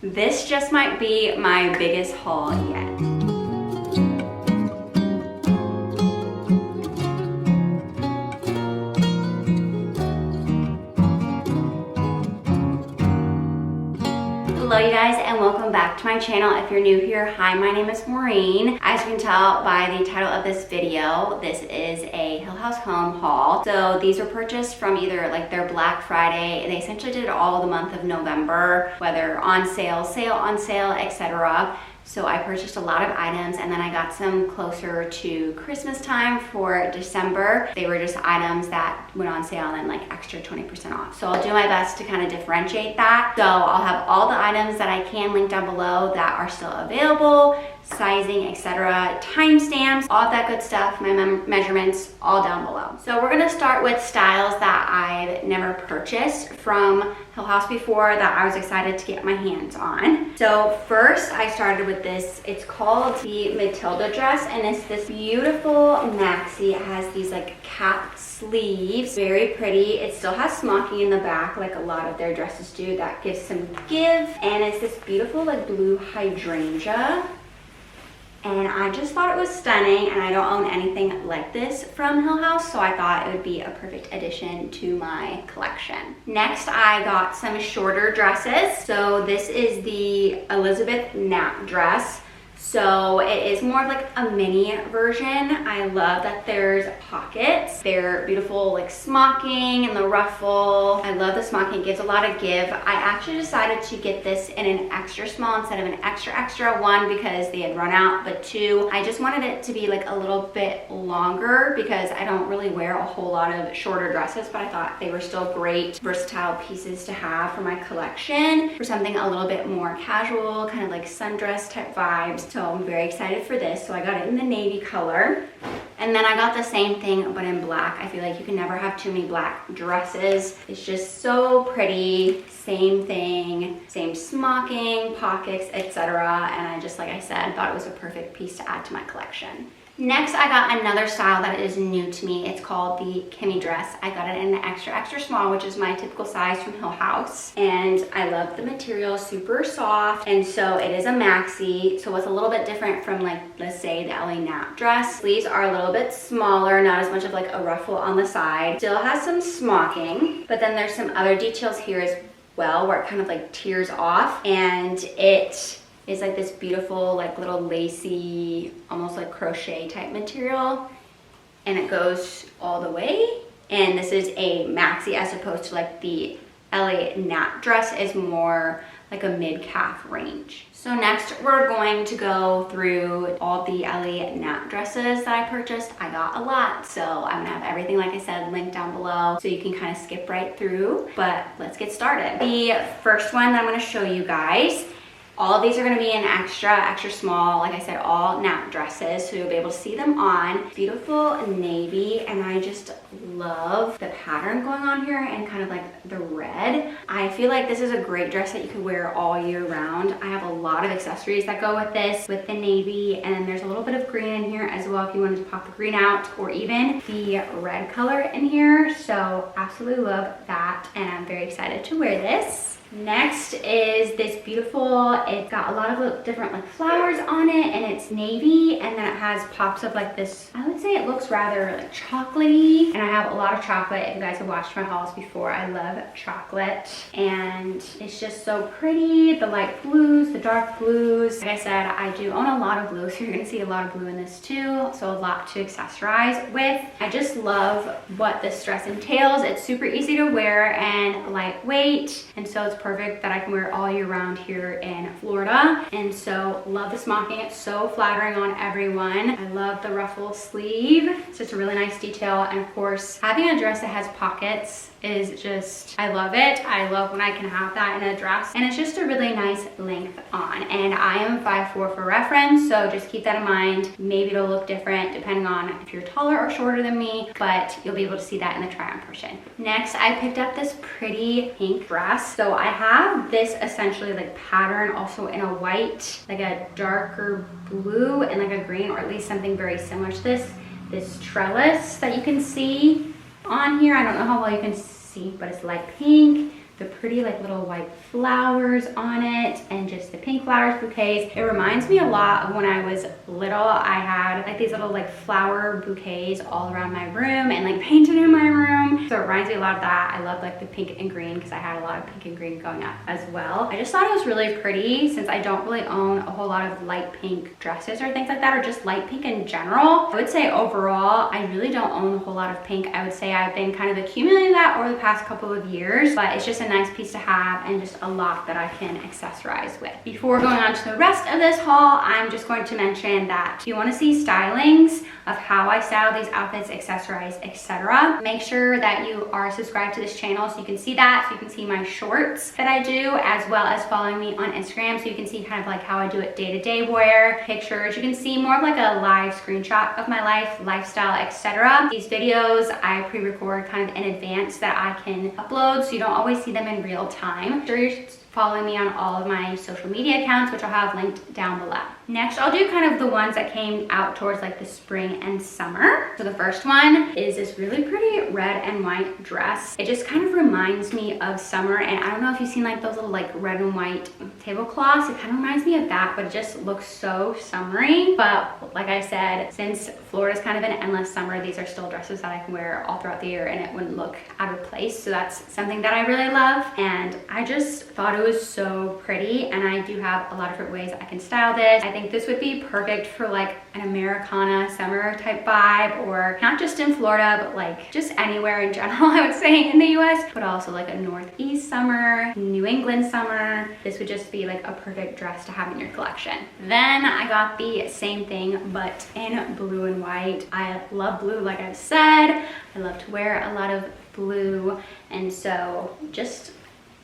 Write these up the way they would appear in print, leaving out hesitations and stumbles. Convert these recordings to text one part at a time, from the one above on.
This just might be my biggest haul yet. Hello you guys, and welcome back to my channel. If you're new here, hi, my name is Maureen. As you can tell by the title of this video, this is a Hill House home haul. So these were purchased from either like their Black Friday. They essentially did it all the month of November, whether on sale, etc. So I purchased a lot of items, and then I got some closer to Christmas time for December. They were just items that went on sale and like extra 20% off. So I'll do my best to kind of differentiate that. So I'll have all the items that I can link down below that are still available, sizing, etc., timestamps, all that good stuff, my measurements, all down below. So we're gonna start with styles that I've never purchased from Hill House before that I was excited to get my hands on. So first I started with this. It's called the Matilda Dress, and it's this beautiful maxi. It has these like cap sleeves, very pretty. It still has smocking in the back like a lot of their dresses do. That gives some give, and it's this beautiful like blue hydrangea. And I just thought it was stunning, and I don't own anything like this from Hill House, so I thought it would be a perfect addition to my collection. Next, I got some shorter dresses. So this is the Elizabeth Nap Dress. So it is more of like a mini version. I love that there's pockets. They're beautiful like smocking and the ruffle. I love the smocking, it gives a lot of give. I actually decided to get this in an extra small instead of an extra one because they had run out, but two, I just wanted it to be like a little bit longer because I don't really wear a whole lot of shorter dresses, but I thought they were still great, versatile pieces to have for my collection for something a little bit more casual, kind of like sundress type vibes. So I'm very excited for this. So I got it in the navy color. And then I got the same thing, but in black. I feel like you can never have too many black dresses. It's just so pretty. Same thing, same smocking, pockets, etc. And I just, like I said, thought it was a perfect piece to add to my collection. Next, I got another style that is new to me. It's called the Kimmy dress. I got it in an extra small, which is my typical size from Hill House. And I love the material, super soft. And so it is a maxi. So it's a little bit different from like, let's say the Ellie Nap dress. Sleeves are a little bit smaller, not as much of like a ruffle on the side. Still has some smocking, but then there's some other details here as well where it kind of like tears off, and it is like this beautiful like little lacy, almost like crochet type material, and it goes all the way. And this is a maxi as opposed to like the Ellie Nap dress is more like a mid-calf range. So next we're going to go through all the Ellie Nap dresses that I purchased. I got a lot, so I'm gonna have everything, like I said, linked down below so you can kind of skip right through, but let's get started. The first one that I'm gonna show you guys, all of these are gonna be in extra small, like I said, all nap dresses, so you'll be able to see them on. Beautiful navy, and I just love the pattern going on here and kind of like the red. I feel like this is a great dress that you could wear all year round. I have a lot of accessories that go with this, with the navy, and there's a little bit of green in here as well if you wanted to pop the green out, or even the red color in here. So absolutely love that, and I'm very excited to wear this. Next is this beautiful, it's got a lot of different like flowers on it, and it's navy, and then it has pops of like this, I would say it looks rather like chocolatey, and I have a lot of chocolate. If you guys have watched my hauls before, I love chocolate, and it's just so pretty. The light blues, the dark blues. Like I said, I do own a lot of blue, so you're gonna see a lot of blue in this too, so a lot to accessorize with. I just love what this dress entails. It's super easy to wear and lightweight, and so it's perfect that I can wear all year round here in Florida. And so love the smocking, it's so flattering on everyone. I love the ruffle sleeve, it's just a really nice detail. And of course, having a dress that has pockets is just, I love it. I love when I can have that in a dress, and it's just a really nice length on. And I am 5'4" for reference, so just keep that in mind. Maybe it'll look different depending on if you're taller or shorter than me, but you'll be able to see that in the try on portion. Next, I picked up this pretty pink dress. So I have this essentially like pattern also in a white, like a darker blue, and like a green, or at least something very similar to this trellis that you can see on here. I don't know how well you can see, but it's light pink. the pretty like little white flowers on it and just the pink flowers bouquets. It reminds me a lot of when I was little. I had like these little like flower bouquets all around my room and like painted in my room. So it reminds me a lot of that. I love like the pink and green because I had a lot of pink and green going up as well. I just thought it was really pretty since I don't really own a whole lot of light pink dresses or things like that, or just light pink in general. I would say overall, I really don't own a whole lot of pink. I would say I've been kind of accumulating that over the past couple of years, but it's just a nice piece to have and just a lot that I can accessorize with. Before going on to the rest of this haul, I'm just going to mention that if you want to see stylings of how I style these outfits, accessorize, etc., make sure that you are subscribed to this channel so you can see that, so you can see my shorts that I do, as well as following me on Instagram so you can see kind of like how I do it day-to-day wear, pictures. You can see more of like a live screenshot of my life, lifestyle, etc. These videos I pre-record kind of in advance that I can upload so you don't always see them in real time. Make sure you're following me on all of my social media accounts, which I'll have linked down below. Next, I'll do kind of the ones that came out towards like the spring and summer. So the first one is this really pretty red and white dress. It just kind of reminds me of summer, and I don't know if you've seen like those little like red and white tablecloths. It kind of reminds me of that, but it just looks so summery. But like I said, since Florida's kind of an endless summer, these are still dresses that I can wear all throughout the year and it wouldn't look out of place. So that's something that I really love, and I just thought it was so pretty, and I do have a lot of different ways I can style this. I think this would be perfect for like an Americana summer type vibe, or not just in Florida, but like just anywhere in general, I would say, in the US, but also like a Northeast summer, New England summer. This would just be like a perfect dress to have in your collection. Then I got the same thing, but in blue and white. I love blue, like I've said. I love to wear a lot of blue, and so just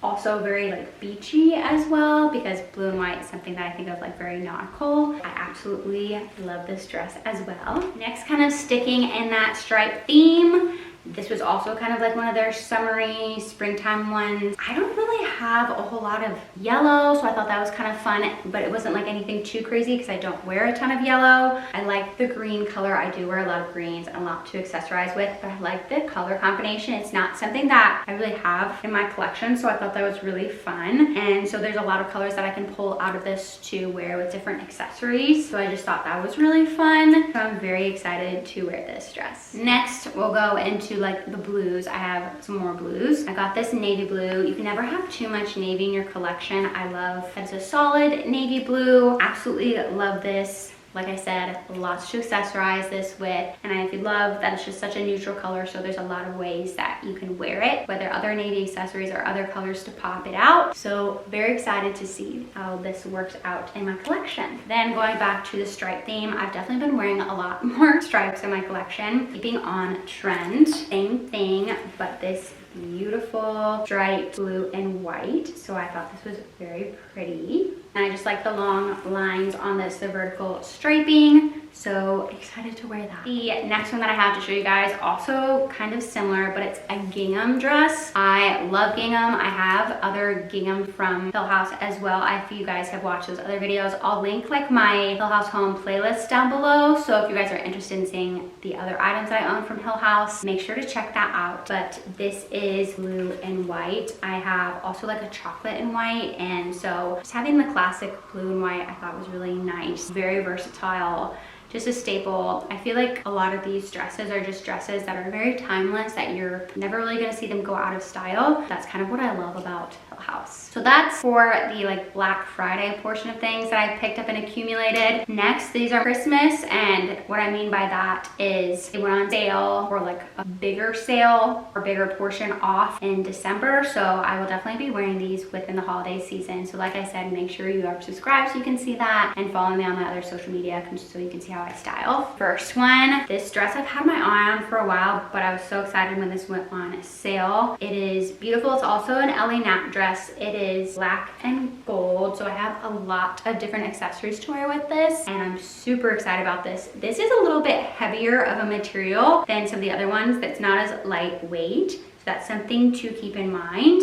also very like beachy as well, because blue and white is something that I think of like very nautical. I absolutely love this dress as well. Next, kind of sticking in that stripe theme, this was also kind of like one of their summery springtime ones. I don't really have a whole lot of yellow, so I thought that was kind of fun, but it wasn't like anything too crazy because I don't wear a ton of yellow. I like the green color. I do wear a lot of greens and a lot to accessorize with, but I like the color combination. It's not something that I really have in my collection, so I thought that was really fun. And so there's a lot of colors that I can pull out of this to wear with different accessories, so I just thought that was really fun. So I'm very excited to wear this dress. Next, we'll go into like the blues. I have some more blues. I got this navy blue. You can never have too much navy in your collection. I love that it's a solid navy blue. Absolutely love this. Like I said, lots to accessorize this with, and I love that it's just such a neutral color, so there's a lot of ways that you can wear it, whether other navy accessories or other colors to pop it out. So very excited to see how this works out in my collection. Then going back to the stripe theme, I've definitely been wearing a lot more stripes in my collection, keeping on trend. Same thing, but this beautiful striped blue and white. So I thought this was very pretty. And I just like the long lines on this, the vertical striping. So excited to wear that. The next one that I have to show you guys, also kind of similar, but it's a gingham dress. I love gingham. I have other gingham from Hill House as well. If you guys have watched those other videos, I'll link like my Hill House home playlist down below. So if you guys are interested in seeing the other items that I own from Hill House, make sure to check that out. But this is blue and white. I have also like a chocolate and white, and so just having the classic blue and white I thought was really nice. Very versatile, just a staple. I feel like a lot of these dresses are just dresses that are very timeless, that you're never really gonna see them go out of style. That's kind of what I love about Hill House. So that's for the like Black Friday portion of things that I picked up and accumulated. Next, these are Christmas, and what I mean by that is they went on sale, or like a bigger sale or bigger portion off in December. So I will definitely be wearing these within the holiday season. So like I said, make sure you are subscribed so you can see that, and follow me on my other social media so you can see how I style. First one, this dress I've had my eye on for a while, but I was so excited when this went on sale. It is beautiful. It's also an Ellie Nap dress. It is black and gold, so I have a lot of different accessories to wear with this, and I'm super excited about this. This is a little bit heavier of a material than some of the other ones. That's not as lightweight, so that's something to keep in mind.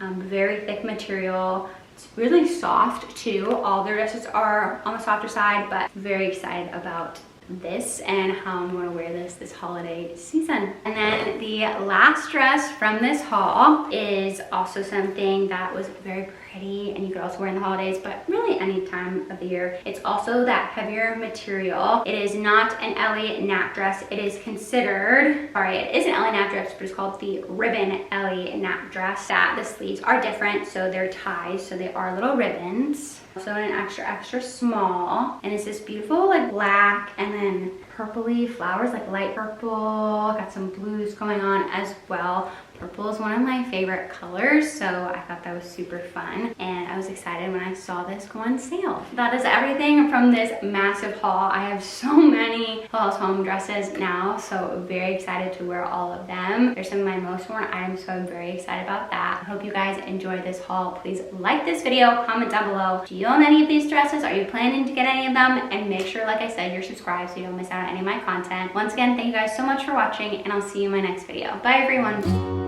Very thick material. It's really soft too. All their dresses are on the softer side, but very excited about this and how I'm going to wear this holiday season. And then the last dress from this haul is also something that was very pretty and you could also wear in the holidays, but really any time of the year. It's also that heavier material. It is not an Ellie Nap dress. It is considered, sorry, it is an Ellie Nap dress, but it's called the ribbon Ellie Nap dress. That the sleeves are different, so they're ties, so they are little ribbons. So in an extra small, and it's this beautiful like black and then purpley flowers, like light purple, got some blues going on as well. Purple is one of my favorite colors, so I thought that was super fun, and I was excited when I saw this go on sale. That is everything from this massive haul. I have so many Hill House home dresses now, so very excited to wear all of them. They're some of my most worn items, so I'm very excited about that. I hope you guys enjoyed this haul. Please like this video, comment down below. Do you own any of these dresses? Are you planning to get any of them? And make sure, like I said, you're subscribed so you don't miss out on any of my content. Once again, thank you guys so much for watching, and I'll see you in my next video. Bye everyone.